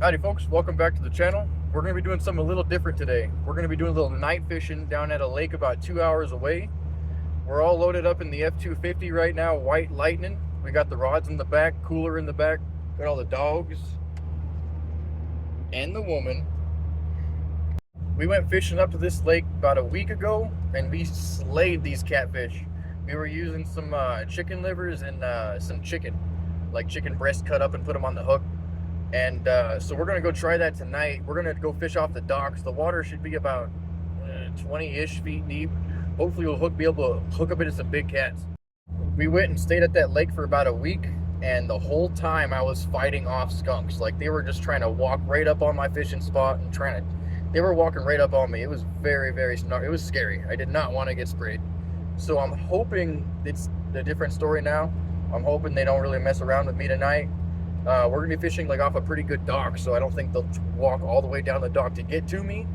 Howdy folks, welcome back to the channel. We're going to be doing something a little different today. We're going to be doing a little night fishing down at a lake about 2 hours away. We're all loaded up in the F-250 right now, White Lightning. We got the rods in the back, cooler in the back, got all the dogs and the woman. We went fishing up to this lake about a week ago and we slayed these catfish. We were using some chicken livers and some chicken, like chicken breast cut up and put them on the hook. And so we're gonna go try that tonight. We're gonna go fish off the docks. The water should be about 20-ish feet deep. Hopefully we'll be able to hook up into some big cats. We went and stayed at that lake for about a week, and the whole time I was fighting off skunks. Like, they were just trying to walk right up on my fishing spot and they were walking right up on me. It was very, very it was scary. I did not want to get sprayed. So I'm hoping it's a different story now. I'm hoping they don't really mess around with me tonight. We're gonna be fishing like off a pretty good dock, so I don't think they'll walk all the way down the dock to get to me,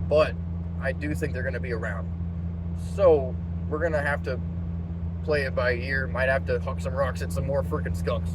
but I do think they're gonna be around. So we're gonna have to play it by ear. Might have to huck some rocks at some more freaking skunks.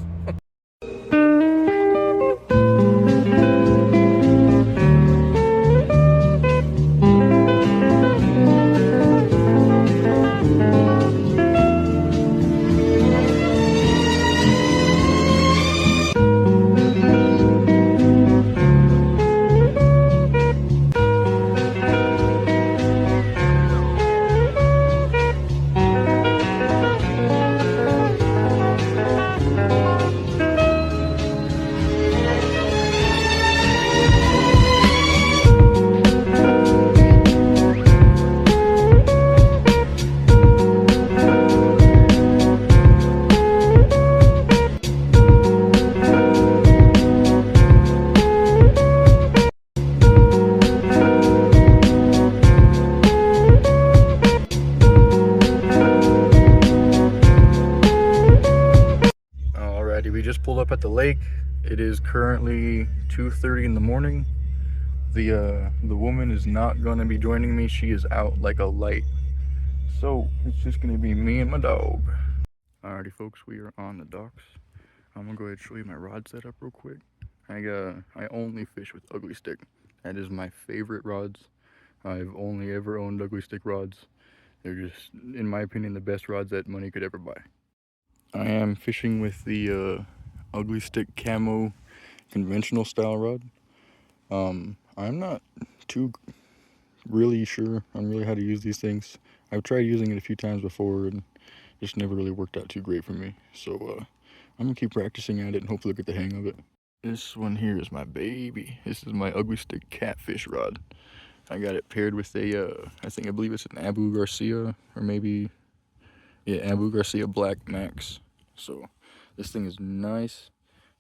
We just pulled up at the lake. It is currently 2:30 in the morning. The woman is not gonna be joining me. She is out like a light. So it's just gonna be me and my dog. Alrighty folks, we are on the docks. I'm gonna go ahead and show you my rod setup real quick. I only fish with ugly stick. That is my favorite rods. I've only ever owned ugly stick rods. They're just, in my opinion, the best rods that money could ever buy. I am fishing with the ugly stick camo conventional style rod. I'm not too really sure on really how to use these things. I've tried using it a few times before and just never really worked out too great for me. So I'm gonna keep practicing at it and hopefully get the hang of it. This one here is my baby. This is my ugly stick catfish rod. I got it paired with a I believe it's an Abu Garcia, or maybe, yeah, Abu Garcia Black Max. So this thing is nice.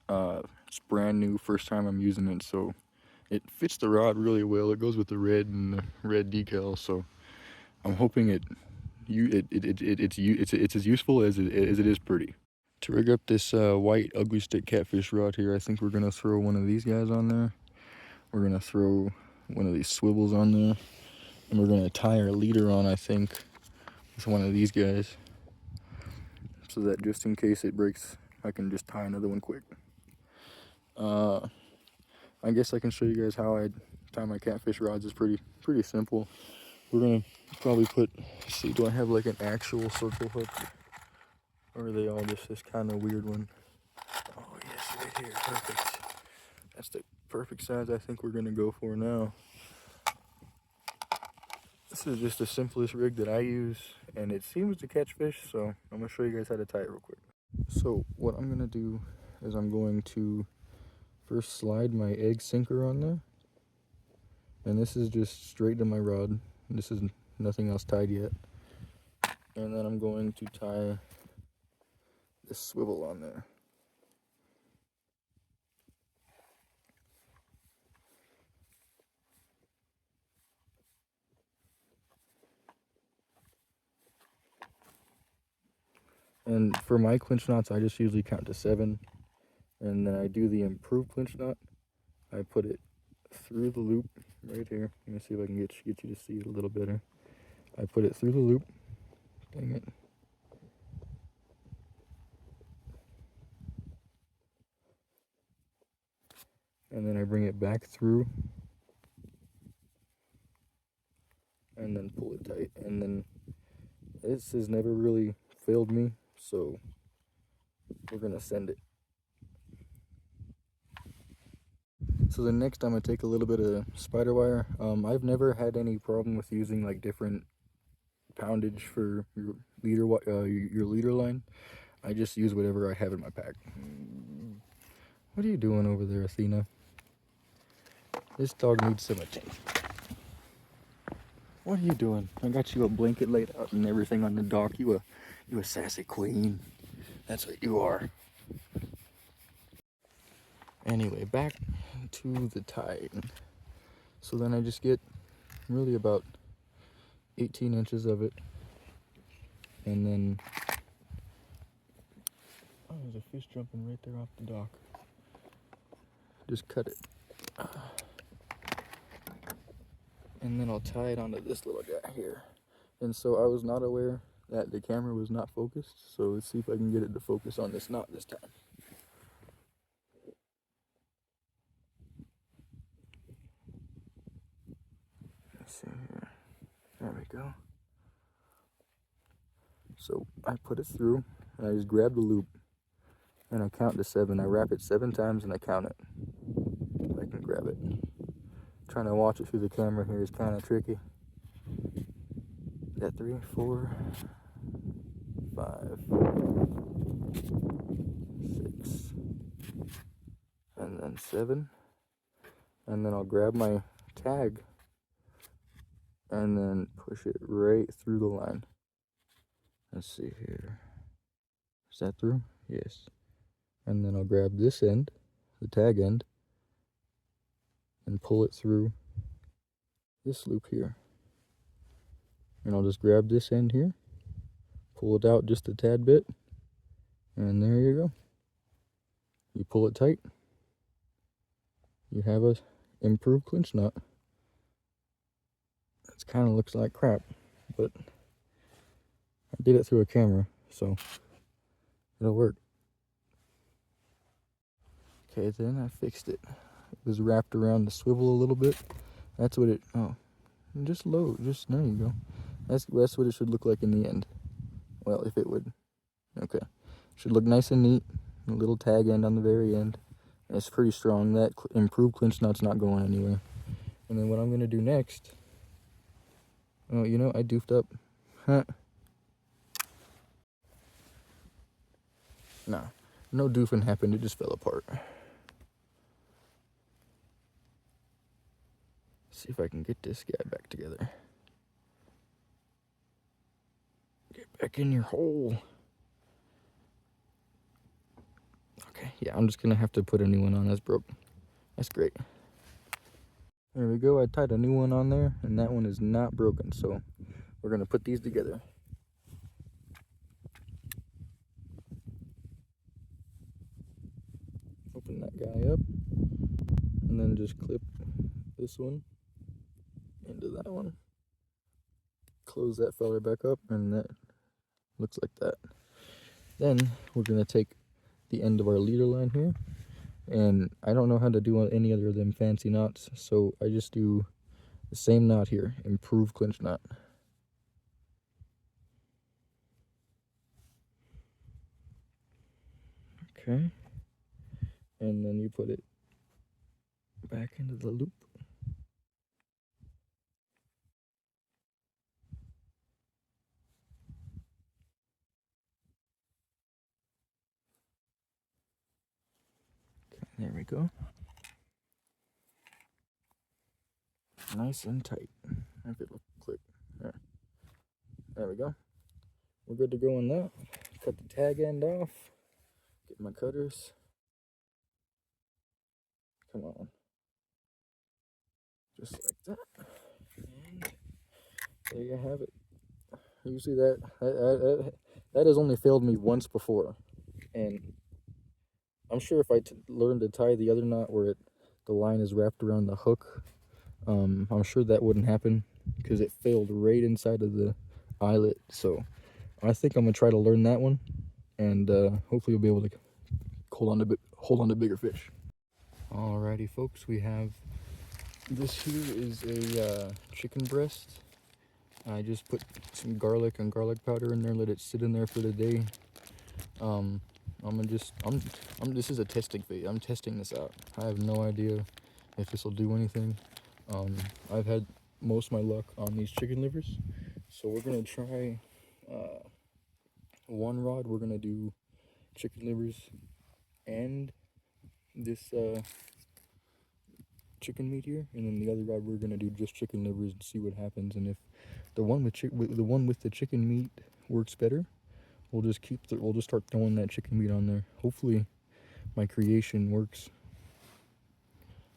It's brand new, first time I'm using it, so it fits the rod really well. It goes with the red and the red decal, so I'm hoping it's as useful as it is pretty. To rig up this white ugly stick catfish rod here, I think we're gonna throw one of these guys on there. We're gonna throw one of these swivels on there, and we're gonna tie our leader on, I think, with one of these guys, so that just in case it breaks, I can just tie another one quick. I guess I can show you guys how I tie my catfish rods. It's pretty simple. We're gonna probably see, do I have like an actual circle hook, or are they all just this kind of weird one? Oh yes, right here, perfect. That's the perfect size I think we're gonna go for now. This is just the simplest rig that I use, and it seems to catch fish, so I'm gonna show you guys how to tie it real quick. So what I'm gonna do is I'm going to first slide my egg sinker on there, and this is just straight to my rod. This is nothing else tied yet. And then I'm going to tie this swivel on there. And for my clinch knots, I just usually count to 7, and then I do the improved clinch knot. I put it through the loop right here. Let me see if I can get you to see it a little better. I put it through the loop. Dang it. and then I bring it back through and then pull it tight. And then this has never really failed me, so we're gonna send it. So the next time I take a little bit of spider wire. I've never had any problem with using like different poundage for your leader line. I just use whatever I have in my pack. What are you doing over there, Athena? This dog needs some attention. What are you doing? I got you a blanket laid out and everything on the dock. You a sassy queen. That's what you are. Anyway, back to the tying. So then I just get really about 18 inches of it. And then, oh, there's a fish jumping right there off the dock. Just cut it. And then I'll tie it onto this little guy here. And so I was not aware that the camera was not focused. So let's see if I can get it to focus on this knot this time. Let's see here. There we go. So I put it through and I just grab the loop and I count to 7. I wrap it 7 times and I count it. If I can grab it. Trying to watch it through the camera here is kind of tricky. Got 3, 4, 5, 6, and then 7. And then I'll grab my tag and then push it right through the line. Let's see here. Is that through? Yes. And then I'll grab this end, the tag end, and pull it through this loop here. And I'll just grab this end here, pull it out just a tad bit, and there you go. You pull it tight, you have a improved clinch knot. It kind of looks like crap, but I did it through a camera, so it'll work. Okay, then I fixed it. It was wrapped around the swivel a little bit. That's what it, oh, just low, just, there you go. That's what it should look like in the end. Well, if it would. Okay. Should look nice and neat. A little tag end on the very end. And it's pretty strong. That improved clinch knot's not going anywhere. And then what I'm going to do next. Oh, you know, I doofed up. Huh. Nah. No doofing happened. It just fell apart. See if I can get this guy back together. Get back in your hole. Okay, yeah, I'm just gonna have to put a new one on. That's broke. That's great. There we go. I tied a new one on there, and that one is not broken. So we're gonna put these together. Open that guy up, and then just clip this one into that one. Close that feller back up, and that looks like that. Then we're gonna take the end of our leader line here, and I don't know how to do any other of them fancy knots, so I just do the same knot here, improved clinch knot. Okay, and then you put it back into the loop. Okay, there we go. Nice and tight. If it will click. There we go. We're good to go on that. Cut the tag end off. Get my cutters. Come on. Just like that. And there you have it. Usually that has only failed me once before. And I'm sure if I learned to tie the other knot where the line is wrapped around the hook, I'm sure that wouldn't happen because it failed right inside of the eyelet. So I think I'm gonna try to learn that one, and hopefully we'll be able to hold on to bigger fish. Alrighty folks, we have, this here is a chicken breast. I just put some garlic and garlic powder in there, let it sit in there for the day. This is a testing phase. I'm testing this out. I have no idea if this will do anything. I've had most of my luck on these chicken livers, so we're gonna try one rod. We're gonna do chicken livers and this chicken meat here, and then the other rod we're gonna do just chicken livers and see what happens. And if the one with the chicken meat works better, we'll just start throwing that chicken meat on there. Hopefully my creation works.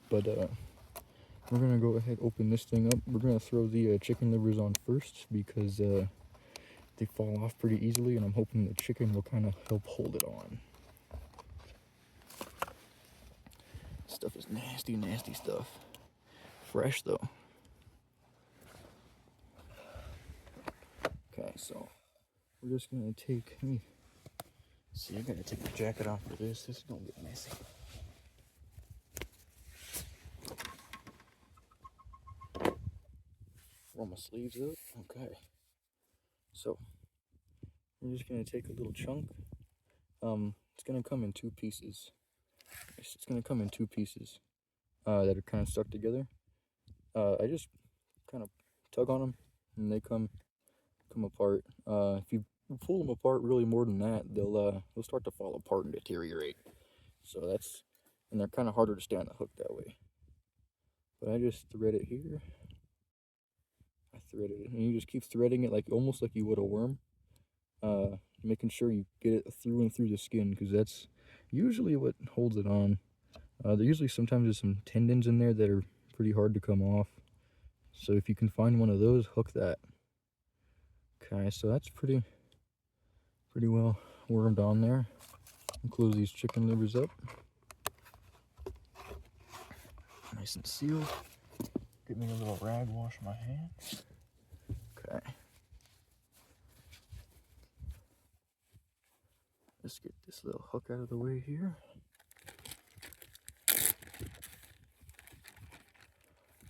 But we're gonna go ahead, open this thing up. We're gonna throw the chicken livers on first because they fall off pretty easily, and I'm hoping the chicken will kind of help hold it on. Stuff is nasty, nasty stuff. Fresh though. Okay, so we're just gonna take, let me see, I gotta take the jacket off for this. This is gonna get messy. Roll my sleeves up. Okay. So we're just gonna take a little chunk. It's gonna come in two pieces. It's gonna come in two pieces that are kind of stuck together. I just kind of tug on them, and they come apart. If you pull them apart really more than that, they'll start to fall apart and deteriorate. So that's, and they're kind of harder to stay on the hook that way. But I just thread it here. I threaded it, and you just keep threading it like almost like you would a worm. Making sure you get it through and through the skin, because that's usually what holds it on. Sometimes there's some tendons in there that are pretty hard to come off. So if you can find one of those, hook that. Okay, so that's pretty well wormed on there. I'll close these chicken livers up. Nice and sealed. Get me a little rag, wash my hands. Okay. Let's get this little hook out of the way here.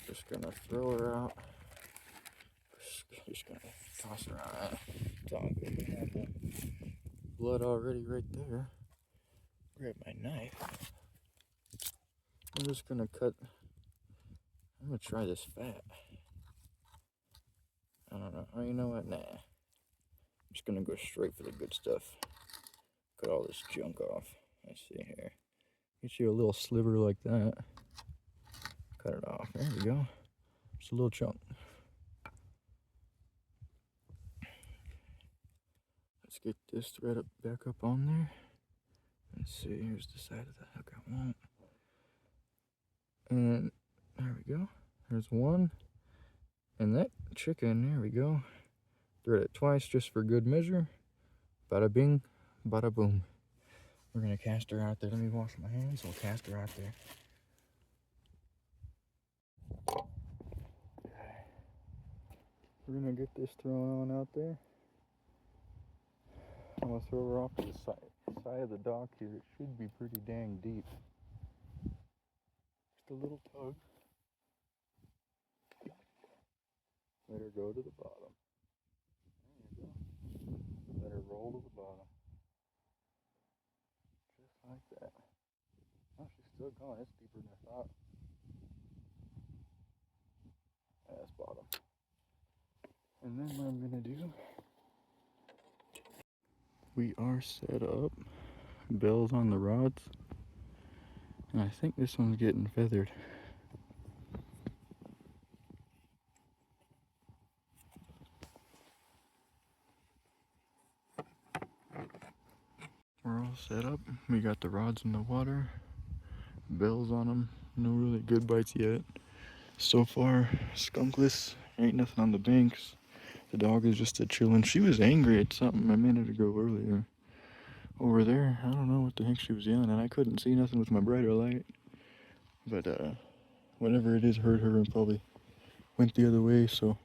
Just gonna throw her out. Just gonna toss her around. It's all good. We have the blood already right there. Grab my knife. I'm just gonna cut. I'm gonna try this fat. I don't know. Oh, you know what? Nah. I'm just gonna go straight for the good stuff. Cut all this junk off. Let's see here. Get you a little sliver like that. Cut it off. There we go. Just a little chunk. Let's get this thread back up on there. Let's see. Here's the side of the hook I want. And there we go. There's one. And that chicken, there we go. Thread it twice just for good measure. Bada bing, bada boom. We're gonna cast her out there. Let me wash my hands. We'll cast her out there. Okay. We're gonna get this thrown on out there. I'm gonna throw her off to the side of the dock here. It should be pretty dang deep. Just a little tug. Let her go to the bottom. There you go. Let her roll to the bottom. Just like that. Oh, she's still going. It's deeper than I thought. That's bottom. And then what I'm gonna do, we are set up. Bells on the rods. And I think this one's getting feathered. We're all set up. We got the rods in the water. Bells on them. No really good bites yet. So far, skunkless. Ain't nothing on the banks. The dog is just a chilling. She was angry at something a minute ago earlier. Over there, I don't know what the heck she was yelling at. I couldn't see nothing with my brighter light. But whatever it is hurt her and probably went the other way, so.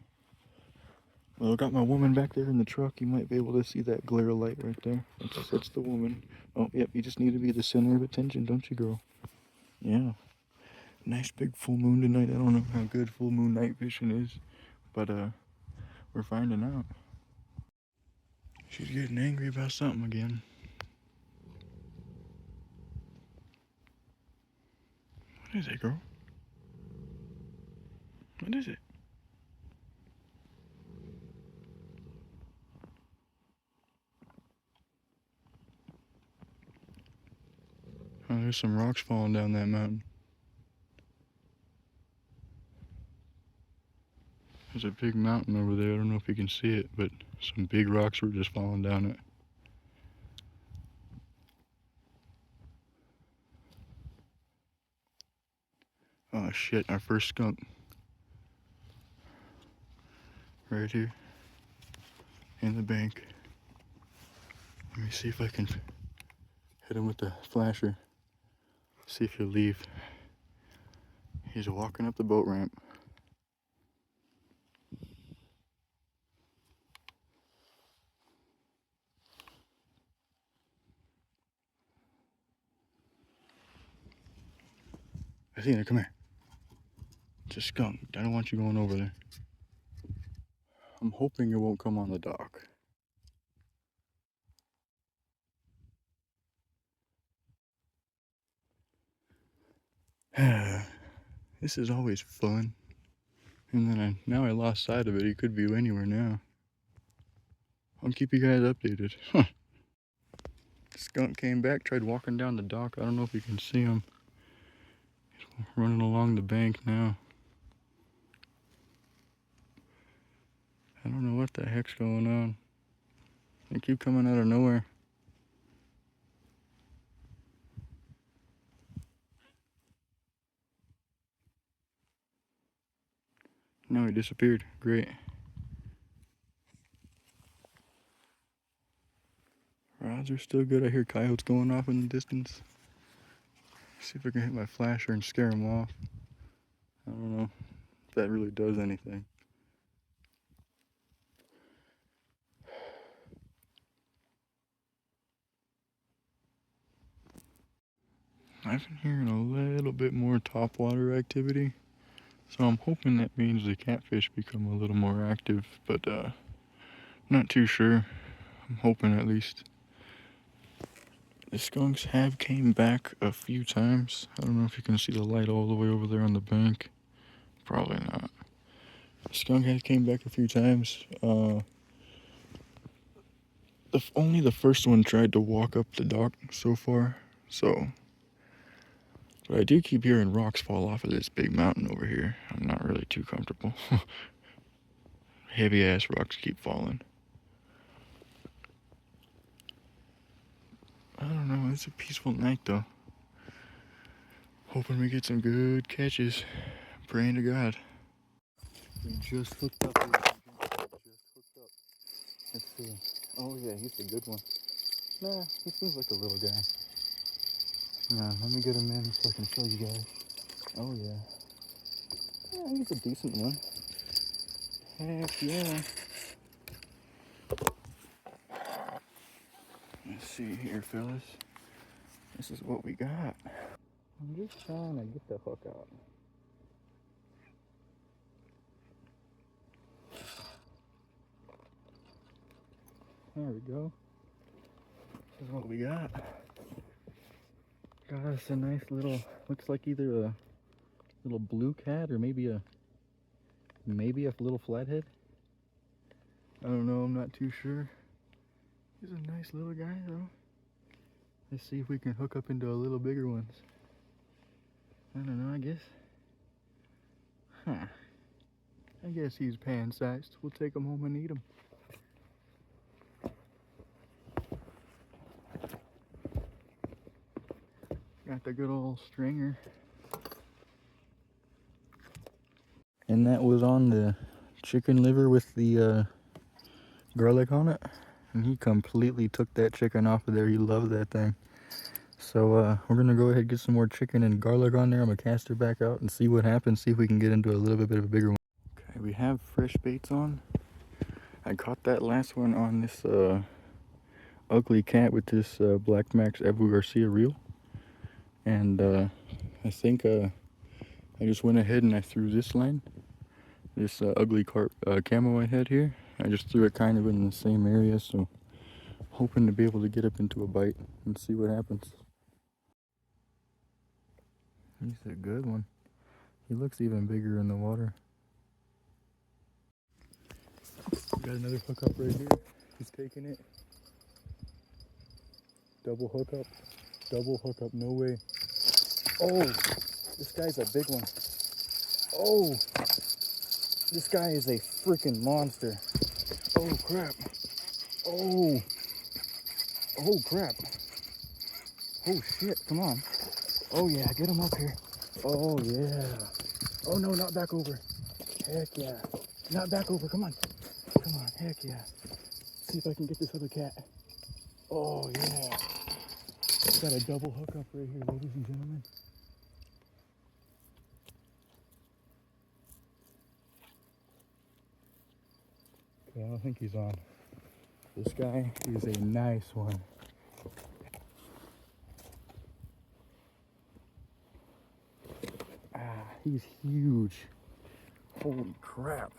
Well, I got my woman back there in the truck. You might be able to see that glare light right there. That's the woman. Oh, yep, you just need to be the center of attention, don't you, girl? Yeah. Nice big full moon tonight. I don't know how good full moon night fishing is, but we're finding out. She's getting angry about something again. What is it, girl? What is it? Oh, there's some rocks falling down that mountain. There's a big mountain over there. I don't know if you can see it, but some big rocks were just falling down it. Oh shit, our first skunk. Right here. In the bank. Let me see if I can hit him with the flasher. See if he'll leave. He's walking up the boat ramp. Athena, come here. It's a skunk. I don't want you going over there. I'm hoping it won't come on the dock. This is always fun. And then now I lost sight of it. He could be anywhere now. I'll keep you guys updated. Huh. Skunk came back, tried walking down the dock. I don't know if you can see him. He's running along the bank now. I don't know what the heck's going on. They keep coming out of nowhere. No, he disappeared. Great. Rods are still good. I hear coyotes going off in the distance. See if I can hit my flasher and scare them off. I don't know if that really does anything. I've been hearing a little bit more topwater activity, so I'm hoping that means the catfish become a little more active, but not too sure. I'm hoping at least. The skunks have came back a few times. I don't know if you can see the light all the way over there on the bank. Probably not. The skunk has came back a few times. Only the first one tried to walk up the dock so far, so. But I do keep hearing rocks fall off of this big mountain over here. I'm not really too comfortable. Heavy ass rocks keep falling. I don't know, it's a peaceful night though. Hoping we get some good catches. Praying to God. We just hooked up. Let's see. Oh yeah, he's a good one. Nah, he seems like a little guy. Nah, let me get him in so I can show you guys. Oh yeah. Yeah, he's a decent one. Heck yeah. Let's see here, fellas. This is what we got. I'm just trying to get the hook out. There we go. This is what we got. Got us a nice little, looks like either a little blue cat or maybe a little flathead. I don't know, I'm not too sure. He's a nice little guy though. Let's see if we can hook up into a little bigger ones. I don't know, I guess. Huh. I guess he's pan-sized. We'll take him home and eat him. Got the good old stringer. And that was on the chicken liver with the garlic on it. And he completely took that chicken off of there. He loved that thing. So we're gonna go ahead and get some more chicken and garlic on there. I'm gonna cast her back out and see what happens. See if we can get into a little bit of a bigger one. Okay, we have fresh baits on. I caught that last one on this ugly cat with this Black Max Abu Garcia reel. And I think I just went ahead and I threw this line, this ugly camo I had here. I just threw it kind of in the same area, so hoping to be able to get up into a bite and see what happens. He's a good one. He looks even bigger in the water. Got another hookup right here. He's taking it. Double hookup. Double hookup. No way. Oh, this guy's a big one. Oh, this guy is a freaking monster. Oh crap. Oh. Oh crap. Oh shit. Come on. Oh yeah, get him up here. Oh yeah. Oh no, not back over. Heck yeah. Not back over. Come on. Come on. Heck yeah. See if I can get this other cat. Oh yeah. Got a double hookup right here, ladies and gentlemen. Okay, I don't think he's on. This guy is a nice one. He's huge. Holy crap.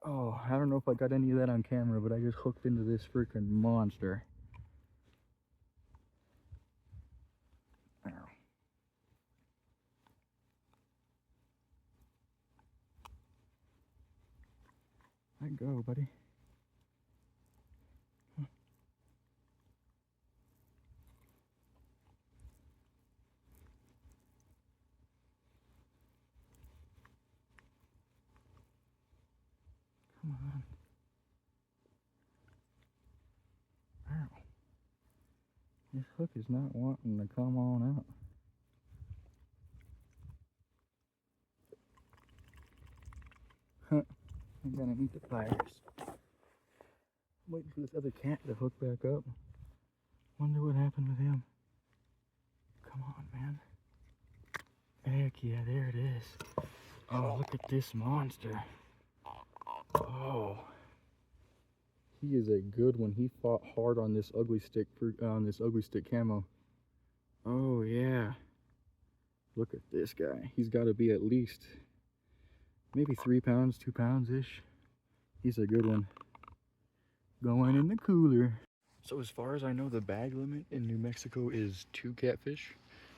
Oh, I don't know if I got any of that on camera, but I just hooked into this freaking monster. Ow. Let go, buddy. Huh. Come on. Ow. This hook is not wanting to come on out. Huh. I'm gonna eat the pliers. Waiting for this other cat to hook back up. Wonder what happened with him. Come on, man. Heck yeah, there it is. Oh, look at this monster. Oh. He is a good one. He fought hard on this ugly stick camo. Oh yeah. Look at this guy. He's got to be at least maybe 3 pounds, 2 pounds-ish. He's a good one. Going in the cooler. So as far as I know, the bag limit in New Mexico is 2 catfish.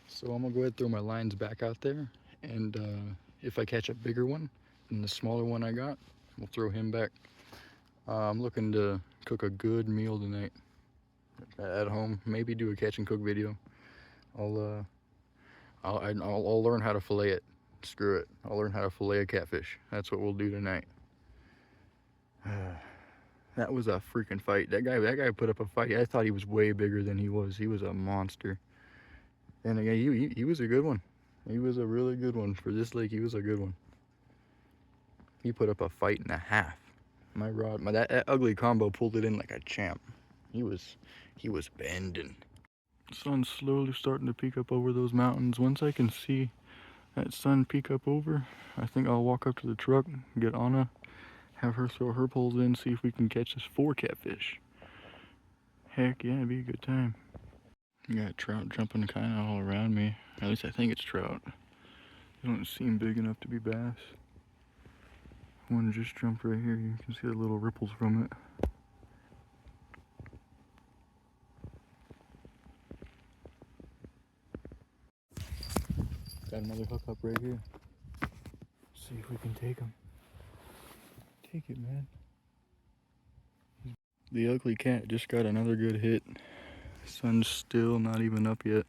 So I'm gonna go ahead and throw my lines back out there. And if I catch a bigger one than the smaller one I got, we'll throw him back. I'm looking to cook a good meal tonight at home. Maybe do a catch and cook video. I'll learn how to fillet it. Screw it. I'll learn how to fillet a catfish. That's what we'll do tonight. That was a freaking fight. That guy put up a fight. I thought he was way bigger than he was. He was a monster. And again, he was a good one. He was a really good one. For this lake, he was a good one. He put up a fight and a half. My rod, that ugly combo pulled it in like a champ. He was bending. The sun's slowly starting to peek up over those mountains. Once I can see that sun peek up over, I think I'll walk up to the truck, get Anna, have her throw her poles in, see if we can catch this 4 catfish. Heck yeah, it'd be a good time. You got trout jumping kind of all around me. At least I think it's trout. They don't seem big enough to be bass. One just jumped right here. You can see the little ripples from it. Got another hookup right here. See if we can take him. Take it, man. The ugly cat just got another good hit. Sun's still not even up yet.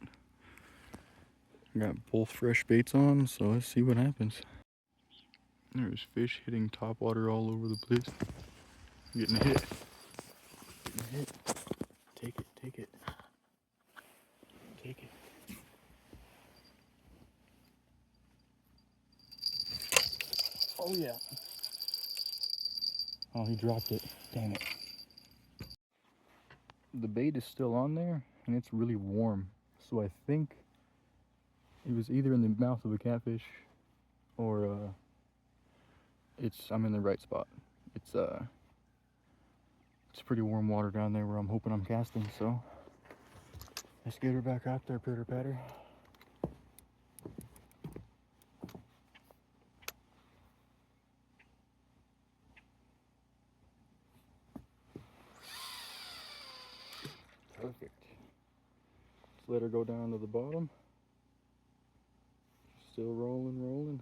Got both fresh baits on, so let's see what happens. There's fish hitting top water all over the place. Getting a hit. Getting a hit. Take it, take it. Take it. Oh yeah. Oh, he dropped it. Dang it. The bait is still on there, and it's really warm. So I think it was either in the mouth of a catfish, or I'm in the right spot. It's pretty warm water down there where I'm hoping I'm casting, so let's get her back out there, pitter patter. Just let her go down to the bottom. Still rolling, rolling.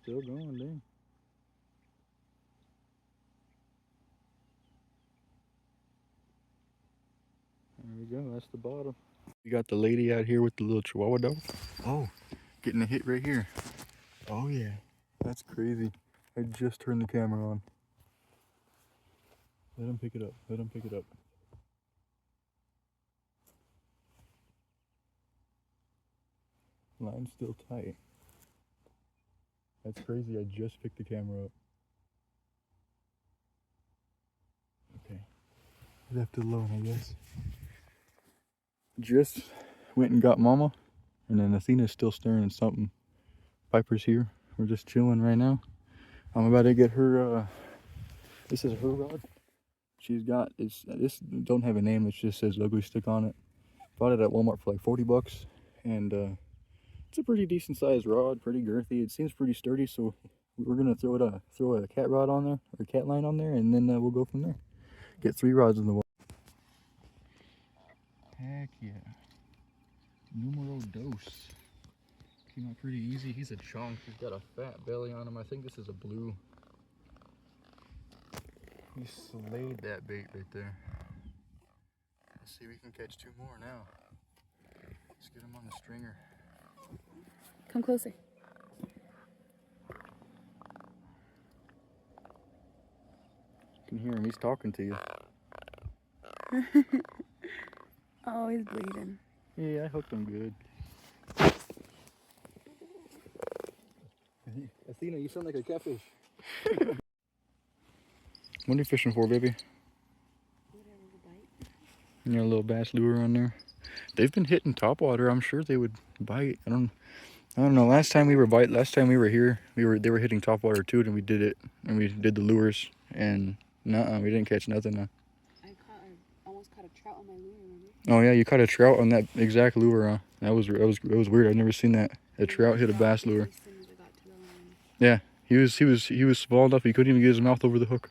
Still going, dang. There we go, that's the bottom. We got the lady out here with the little chihuahua dog. Oh, getting a hit right here. Oh yeah, that's crazy. I just turned the camera on. Let him pick it up, let him pick it up. Line's still tight. That's crazy, I just picked the camera up. Okay, left it alone, I guess. Just went and got Mama, and then Athena's still staring at something. Piper's here. We're just chilling right now. I'm about to get her, this is her rod. She's got, this don't have a name, it just says Ugly Stick on it. Bought it at Walmart for like 40 bucks, and it's a pretty decent sized rod, pretty girthy. It seems pretty sturdy, so we're gonna throw a cat rod on there, or cat line on there, and then we'll go from there. Get 3 rods in the water. Heck yeah. Numero dos. Came out pretty easy. He's a chunk. He's got a fat belly on him. I think this is a blue. He slayed that bait right there. Let's see if we can catch 2 more now. Let's get him on the stringer. Come closer. You can hear him. He's talking to you. Oh, he's bleeding. Yeah, I hooked him good. Athena, you sound like a catfish. What are you fishing for, baby? You got a little bass lure on there. They've been hitting topwater. I'm sure they would bite. I don't know. Last time we were here, they were hitting topwater too, and we did it, and we did the lures, and we didn't catch nothing. I almost caught a trout on my lure. Remember? Oh yeah, you caught a trout on that exact lure. Huh? That was weird. I've never seen that. A trout hit a bass lure. Yeah, he was small enough he couldn't even get his mouth over the hook.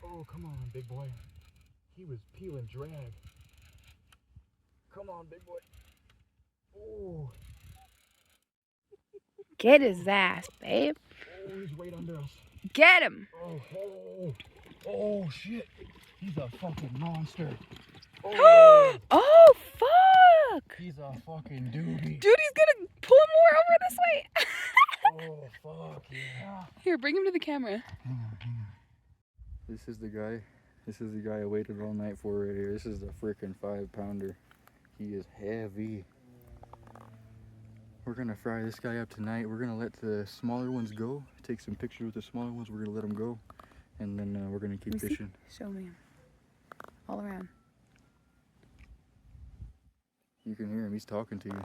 Oh, come on, big boy. He was peeling drag. Come on, big boy. Oh. Get his ass, babe. Oh, he's right under us. Get him. Oh, shit. He's a fucking monster. Oh. Oh, fuck. He's a fucking doobie. Dude, he's gonna pull him more over this way. Oh, fuck, yeah. Here, bring him to the camera. Hang on. This is the guy I waited all night for right here. This is the freaking 5-pounder. He is heavy. We're gonna fry this guy up tonight. We're gonna let the smaller ones go. Take some pictures with the smaller ones. We're gonna let them go. And then we're gonna keep fishing. Show me him. All around. You can hear him. He's talking to you.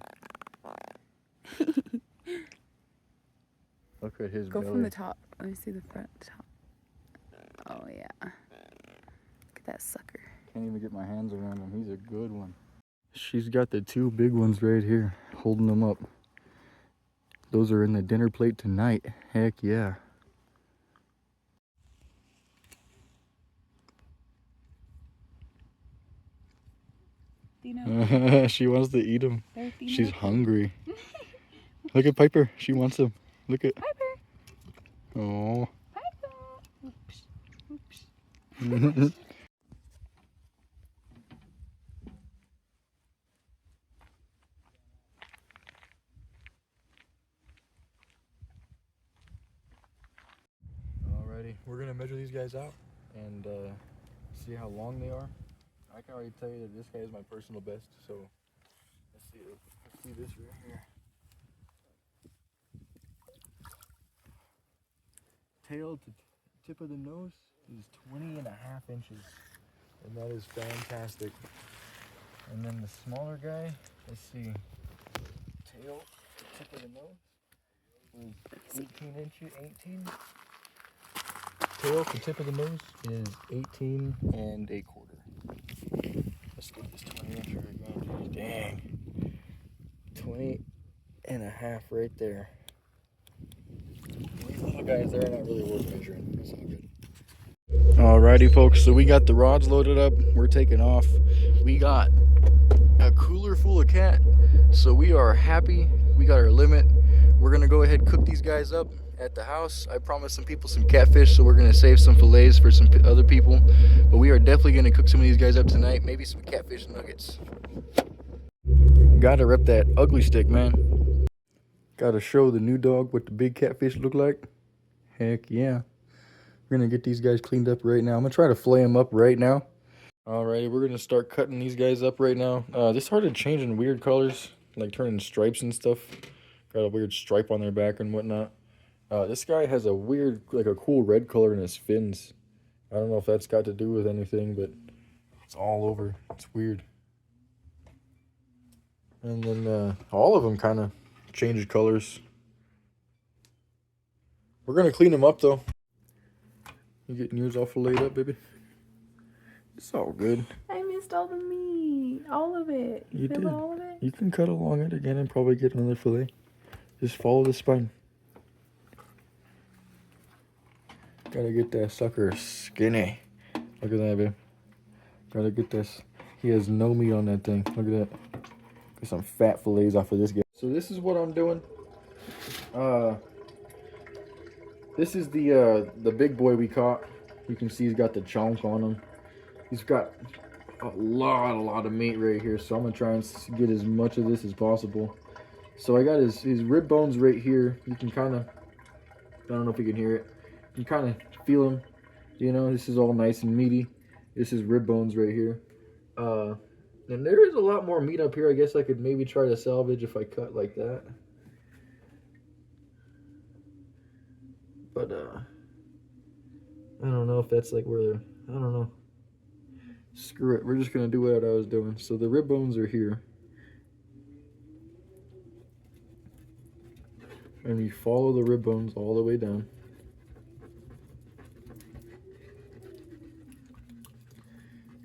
Look at his belly. Go from the top. Let me see the front top. Oh, yeah. Look at that sucker. Can't even get my hands around him. He's a good one. She's got the 2 big ones right here, holding them up. Those are in the dinner plate tonight. Heck yeah. She wants to eat them. She's hungry. Look at Piper. She wants them. Look at Piper. Oh. Piper. Oops. Alrighty, we're gonna measure these guys out and see how long they are. I can already tell you that this guy is my personal best, so let's see this right here. Tail to tip of the nose is 20.5 inches, and that is fantastic. And then the smaller guy, let's see, tail to tip of the nose was 18 inches, 18. tail, the tip of the nose, is 18 and a quarter. Let's get this 20 inch again. Dang. 20 and a half right there. These little guys, they're not really worth measuring. That's all good. Alrighty, folks. So we got the rods loaded up. We're taking off. We got a cooler full of cat. So we are happy. We got our limit. We're gonna go ahead and cook these guys up at the house. I promised some people some catfish, so we're gonna save some fillets for some other people. But we are definitely gonna cook some of these guys up tonight. Maybe some catfish nuggets. Gotta rep that ugly stick, man. Gotta show the new dog what the big catfish look like. Heck yeah. We're gonna get these guys cleaned up right now. I'm gonna try to flay them up right now. Alrighty, we're gonna start cutting these guys up right now. They started changing weird colors, like turning stripes and stuff. Got a weird stripe on their back and whatnot. This guy has a weird, like a cool red color in his fins. I don't know if that's got to do with anything, but it's all over. It's weird. And then all of them kind of changed colors. We're gonna clean them up though. You getting yours all filleted up, baby? It's all good. I missed all the meat. All of it. You did. All of it? You can cut along it again and probably get another fillet. Just follow the spine. Gotta get that sucker skinny. Look at that, babe. Gotta get this. He has no meat on that thing. Look at that. Get some fat fillets off of this guy. So this is what I'm doing. This is the big boy we caught. You can see he's got the chunk on him. He's got a lot of meat right here. So I'm gonna try and get as much of this as possible. So I got his rib bones right here. You can kind of, I don't know if you can hear it. You kind of feel them. You know, this is all nice and meaty. This is rib bones right here. And there is a lot more meat up here. I guess I could maybe try to salvage if I cut like that. But I don't know if that's like where I don't know. Screw it. We're just gonna do what I was doing. So the rib bones are here. And you follow the rib bones all the way down.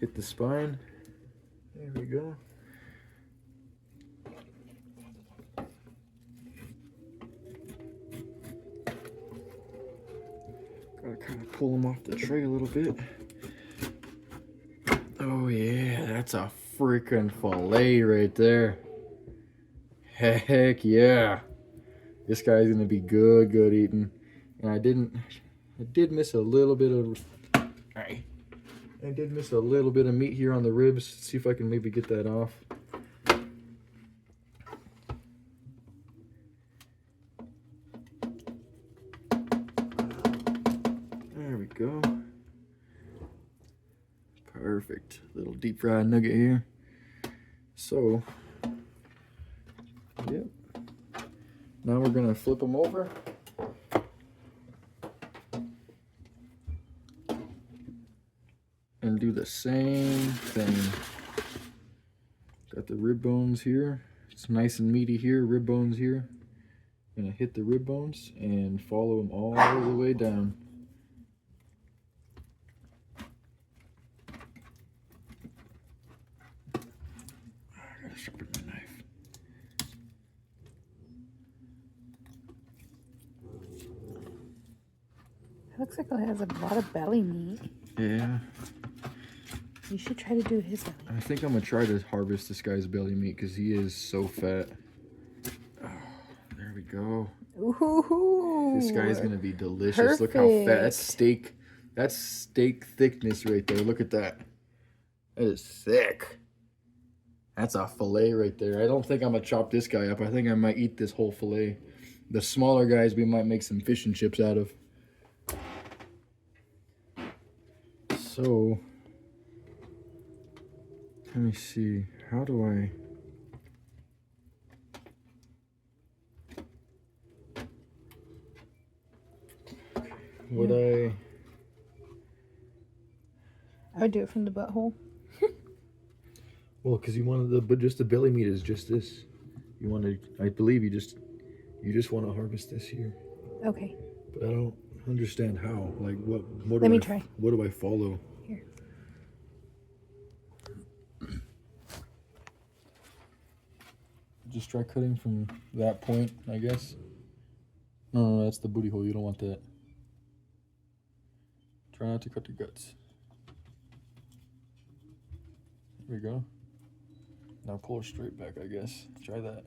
Hit the spine. There we go. Gotta kind of pull them off the tray a little bit. Oh yeah, that's a freaking fillet right there. Heck yeah. This guy's gonna be good eating. And I did miss a little bit of, I did miss a little bit of meat here on the ribs. See if I can maybe get that off. There we go. Perfect. Little deep fried nugget here. So, yep. Now we're gonna flip them over. And do the same thing. Got the rib bones here. It's nice and meaty here. Rib bones here. Gonna hit the rib bones and follow them all the way down. I gotta sharpen my knife. It looks like it has a lot of belly meat. Yeah. You should try to do his belly. I think I'm gonna try to harvest this guy's belly meat because he is so fat. Oh, there we go. Ooh. This guy's gonna be delicious. Perfect. Look how fat. That's steak. That's steak thickness right there. Look at that. That is thick. That's a fillet right there. I don't think I'm gonna chop this guy up. I think I might eat this whole fillet. The smaller guys we might make some fish and chips out of. So, let me see. How do I... Would I would do it from the butthole. Well, because you wanted the, but just the belly meat is just this. You wanted, I believe you just want to harvest this here. Okay. But I understand how. Like, what Let me try. What do I follow? Here. Just try cutting from that point, I guess. No, that's the booty hole. You don't want that. Try not to cut the guts. There we go. Now pull her straight back, I guess. Try that.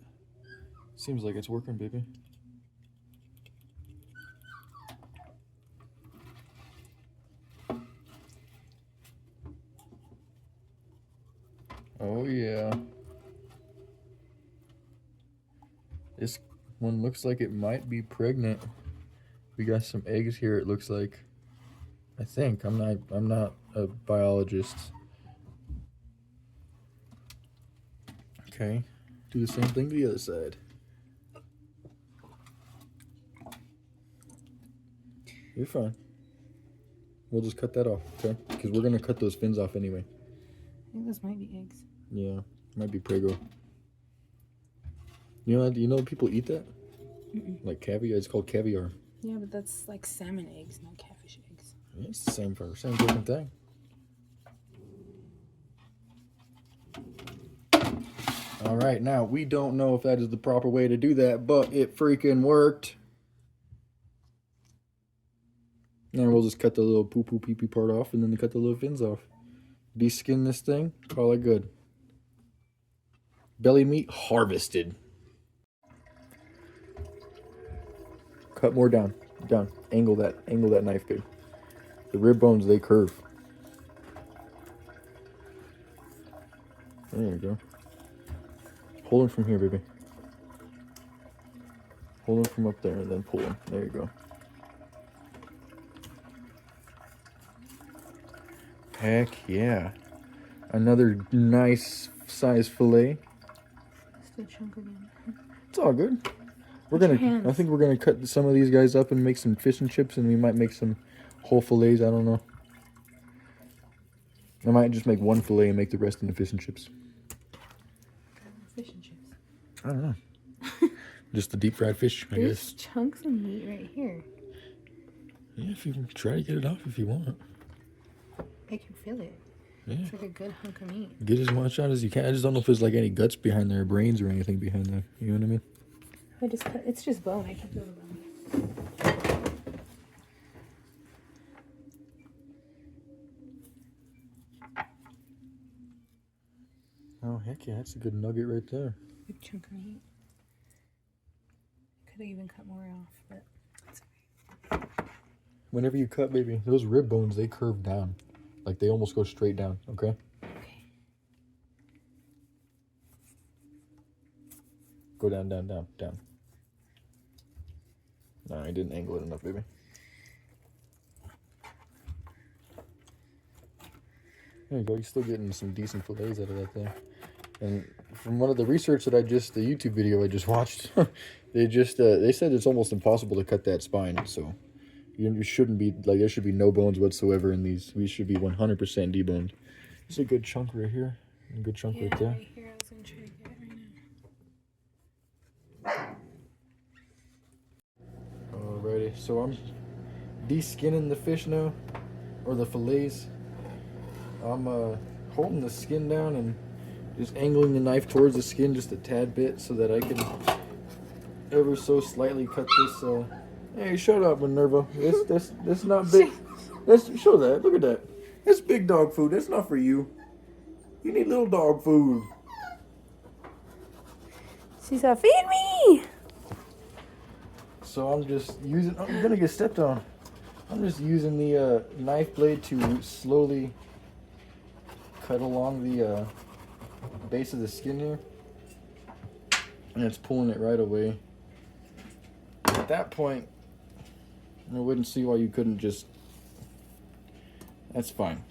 Seems like it's working, baby. Oh yeah. This one looks like it might be pregnant. We got some eggs here, it looks like. I think. I'm not a biologist. Okay. Do the same thing to the other side. You're fine. We'll just cut that off, okay? Because we're gonna cut those fins off anyway. I think those might be eggs. Yeah, might be prego. You know people eat that? Like caviar. It's called caviar. Yeah, but that's like salmon eggs, not catfish eggs. Yeah, it's the same different thing. All right, now we don't know if that is the proper way to do that, but it freaking worked. And we'll just cut the little poo pee pee part off, and then cut the little fins off. Deskin this thing, call it good. Belly meat harvested. Cut more down. Angle that knife good. The rib bones, they curve. There you go. Pull them from here, baby. Pull them from up there and then pull them. There you go. Heck yeah. Another nice size fillet. Still chunk again. It's all good. I think we're gonna cut some of these guys up and make some fish and chips, and we might make some whole fillets. I don't know. I might just make one fillet and make the rest into fish and chips. Fish and chips. I don't know. Just the deep fried fish, I There's guess. chunks of meat right here. Yeah, if you can try to get it off if you want. I can feel it. Yeah. It's like a good hunk of meat. Get as much out as you can. I just don't know if there's like any guts behind there, brains or anything behind there. You know what I mean? It's just bone. I can feel the bone. Oh, heck yeah. That's a good nugget right there. Big chunk of meat. Could have even cut more off, but it's okay. Whenever you cut, baby, those rib bones, they curve down. Like they almost go straight down, okay? Okay. Go down, down, down, down. No, I didn't angle it enough, baby. There you go. You're still getting some decent fillets out of that thing. And from one of the research that the YouTube video I just watched, they said it's almost impossible to cut that spine. So you shouldn't be, like, there should be no bones whatsoever in these. We should be 100% deboned. It's a good chunk right here. And a good chunk right there. Right here. I was going to try to get it right now. Alrighty, so I'm de-skinning the fish now, or the fillets. I'm holding the skin down and just angling the knife towards the skin just a tad bit so that I can ever so slightly cut this. Hey, shut up, Minerva. That's not big. Show that. Look at that. That's big dog food. That's not for you. You need little dog food. She said, "Feed me." So I'm just using. Oh, I'm gonna get stepped on. I'm just using the knife blade to slowly cut along the base of the skin here, and it's pulling it right away. At that point, I wouldn't see why you couldn't just. That's fine.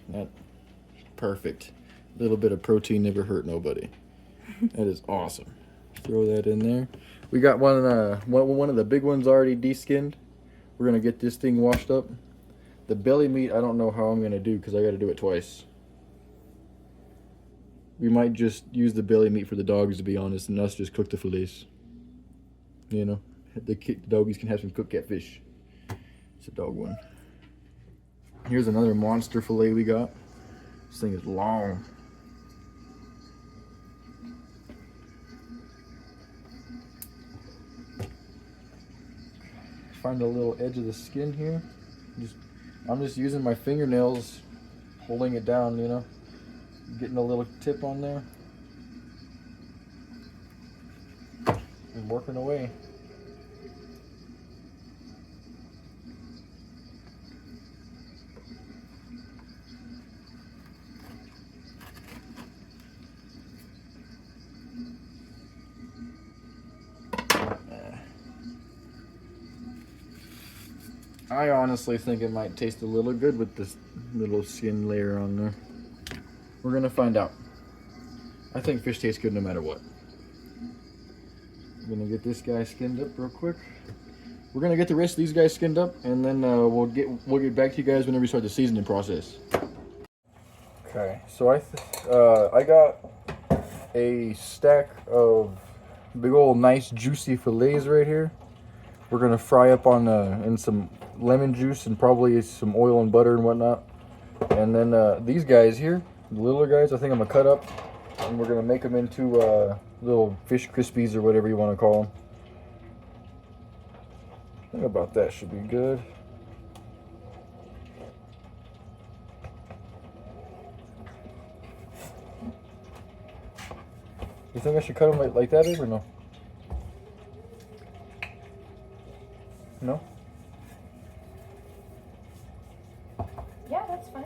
Perfect. A little bit of protein never hurt nobody. That is awesome. Throw that in there. We got one of the big ones already de-skinned. We're gonna get this thing washed up. The belly meat, I don't know how I'm gonna do because I got to do it twice. We might just use the belly meat for the dogs, to be honest, and us just cook the fillets. You know, the doggies can have some cooked catfish. It's a dog one. Here's another monster fillet we got. This thing is long. Find the little edge of the skin here. I'm just using my fingernails, holding it down, you know, getting a little tip on there, and working away. I honestly think it might taste a little good with this little skin layer on there. We're gonna find out. I think fish tastes good no matter what. I'm gonna get this guy skinned up real quick. We're gonna get the rest of these guys skinned up, and then we'll get back to you guys whenever we start the seasoning process. Okay, so I got a stack of big old nice juicy fillets right here. We're gonna fry up on in some lemon juice and probably some oil and butter and whatnot. And then these guys here, the littler guys, I think I'm gonna cut up, and we're gonna make them into little fish crispies or whatever you want to call them. I think about that should be good. You think I should cut them like that, or no? No? Yeah, that's fine.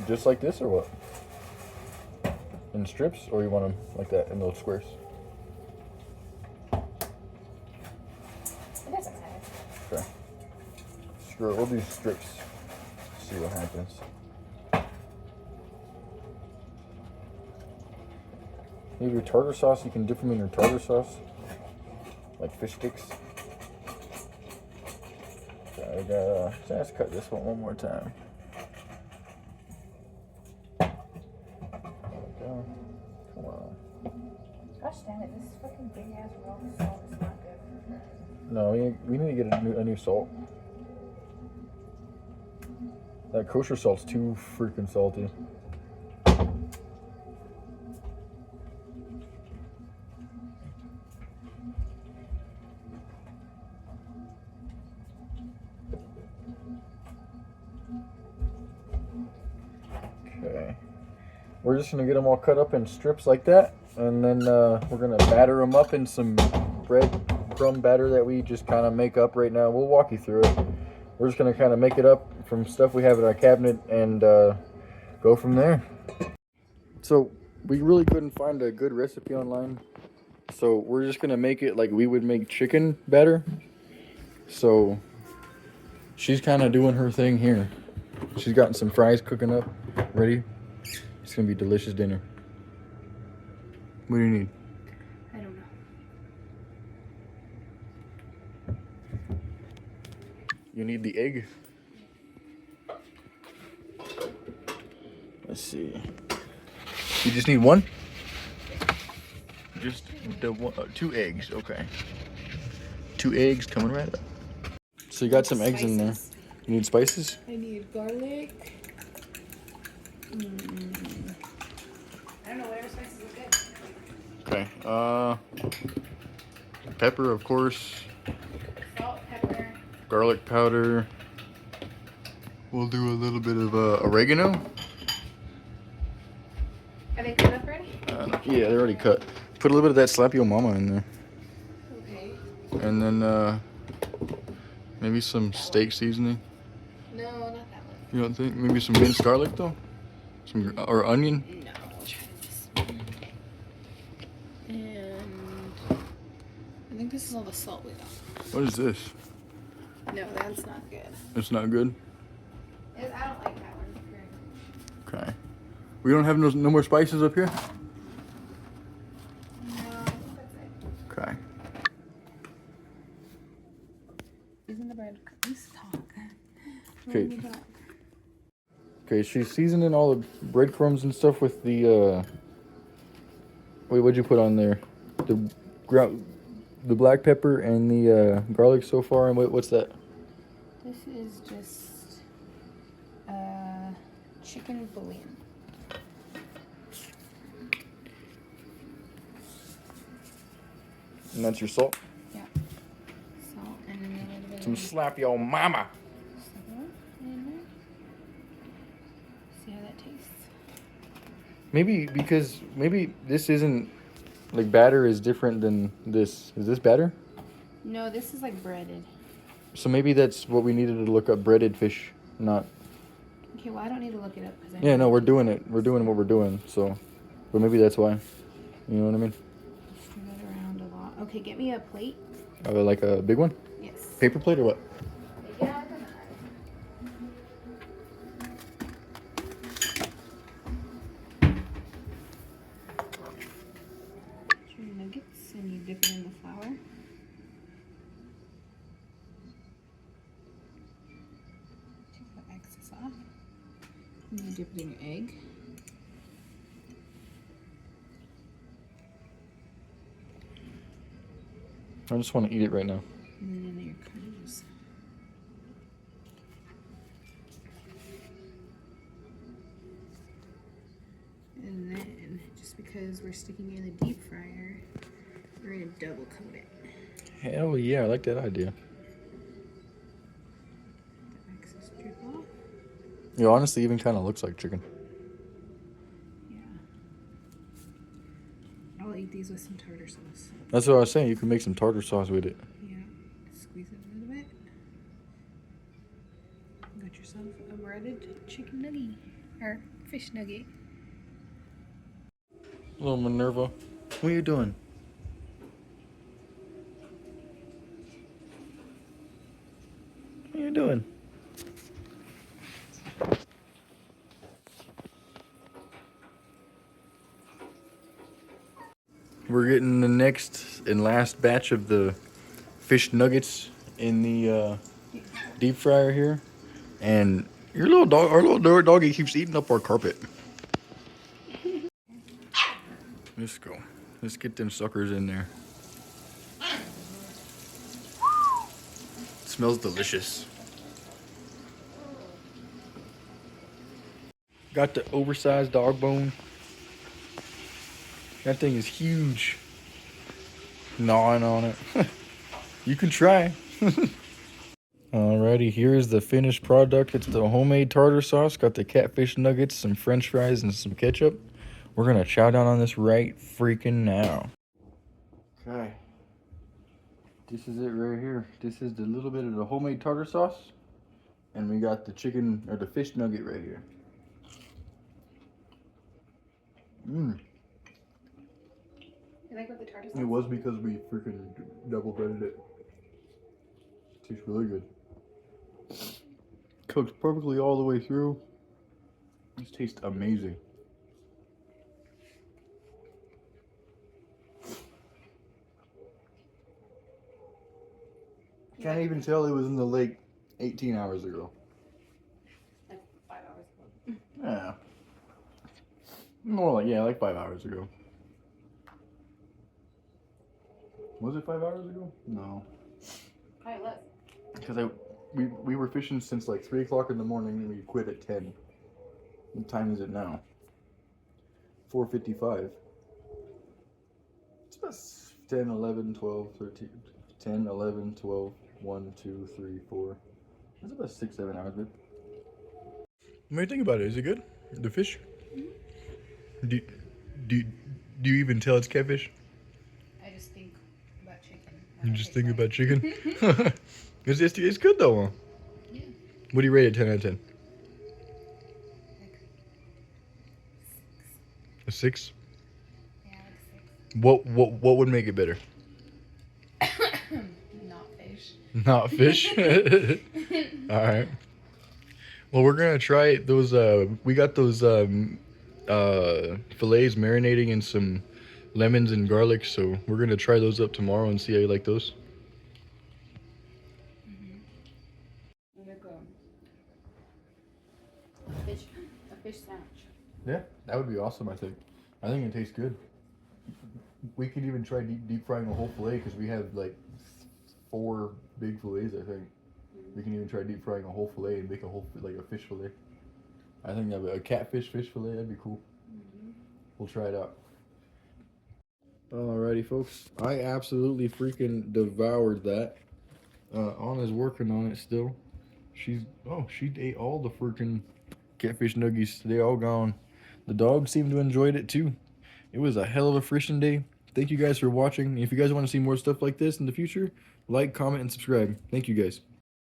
Just like this, or what? In strips, or you want them like that in little squares? It doesn't matter. Okay. Screw it. We'll do strips. See what happens. Maybe your tartar sauce. You can dip them in your tartar sauce, like fish sticks. Okay, I gotta let's cut this one more time. Come on. Gosh damn it, this fucking big ass roll of salt is not good. No, we need to get a new salt. That kosher salt's too freaking salty. Okay. We're just gonna get them all cut up in strips like that, and then we're gonna batter them up in some breadcrumb batter that we just kind of make up right now. We'll walk you through it. We're just gonna kind of make it up from stuff we have in our cabinet and go from there. So we really couldn't find a good recipe online, so we're just gonna make it like we would make chicken batter. So she's kind of doing her thing here. She's gotten some fries cooking up, ready. It's gonna be delicious dinner. What do you need? I don't know. You need the egg. Let's see. You just need one? Just the one, 2 eggs, okay. 2 eggs coming right up. So you got some eggs in there. You need spices? I need garlic. I don't know, whatever spices look good. Okay. Pepper, of course. Salt, pepper. Garlic powder. We'll do a little bit of oregano. Are they cut up already? Yeah, they're already cut. Put a little bit of that slap your mama in there. Okay. And then maybe some steak seasoning. No, not that one. You don't think? Maybe some minced garlic though? Or onion? No, we'll try this one. And I think this is all the salt we got. What is this? No, that's not good. It's not good? I don't like that one. Okay. We don't have no more spices up here? No, I think that's it. Okay. Using the bread. Please talk. Okay. Okay, she's seasoning all the breadcrumbs and stuff with the wait, what'd you put on there? The black pepper and the garlic so far, and what's that? This is just chicken bouillon. And that's your salt. Yeah. Salt and then a little bit Some of slap your mama. salt in there. See how that tastes. Maybe this isn't like batter is different than this. Is this batter? No, this is like breaded. So maybe that's what we needed to look up. Breaded fish, not. Okay, well I don't need to look it up because Yeah, no, we're doing it. We're doing what we're doing. So, but maybe that's why. You know what I mean? Stir that around a lot. Okay, get me a plate. Like a big one? Yes. Paper plate or what? Yeah, it doesn't matter. Your nuggets and you dip it in the flour. Take the excess off. And you dip it in your egg. I just want to eat it right now. And then in your crumbs. And then, just because we're sticking it in the deep fryer, we're gonna double coat it. Hell yeah, I like that idea. The excess drip off. It honestly even kind of looks like chicken. Yeah. I'll eat these with some tartar sauce. That's what I was saying. You can make some tartar sauce with it. Yeah. Squeeze it a little bit. Got yourself a breaded chicken nugget. Or fish nugget. Little Minerva. What are you doing? What are you doing? We're getting the next and last batch of the fish nuggets in the deep fryer here. And our little doggy keeps eating up our carpet. Let's go. Let's get them suckers in there. It smells delicious. Got the oversized dog bone. That thing is huge. Gnawing on it. You can try. Alrighty, here's the finished product. It's the homemade tartar sauce. Got the catfish nuggets, some french fries, and some ketchup. We're gonna chow down on this right freaking now. Okay. This is it right here. This is the little bit of the homemade tartar sauce. And we got the chicken, or the fish nugget right here. Mmm. You like with the tartar sauce? It was because we freaking double breaded it. Tastes really good. Cooked perfectly all the way through. This tastes amazing. Can't even tell it was in the lake 18 hours ago. Like 5 hours ago. Yeah. More like, yeah, like 5 hours ago. Was it 5 hours ago? No. Probably less. Because we were fishing since like 3 o'clock in the morning and we quit at 10. What time is it now? 4:55. It's about 10, 11, 12, 13, 10, 11, 12, 1, 2, 3, 4. That's about 6, 7 hours, babe. What do you think about it? Is it good? The fish? Mm-hmm. Do you even tell it's catfish? I just think about chicken. You just think about chicken? It's good though, huh? Yeah. What do you rate it 10 out of 10? Like A 6? Yeah, like 6. What would make it better? Not fish. Not fish? Alright. Well, we're gonna try those, we got those fillets marinating in some lemons and garlic, so we're gonna try those up tomorrow and see how you like those. Like a fish sandwich. Yeah, that would be awesome, I think. I think it tastes good. We could even try deep frying a whole fillet because we have like 4 big fillets, I think. We can even try deep frying a whole fillet and make a whole like a fish fillet. I think that'd be a catfish fish fillet. That'd be cool. We'll try it out. Alrighty, folks. I absolutely freaking devoured that. Anna's working on it still. She ate all the freaking catfish nuggies. They all gone. The dog seemed to enjoyed it too. It was a hell of a fishing day. Thank you guys for watching. If you guys want to see more stuff like this in the future, like, comment, and subscribe. Thank you guys.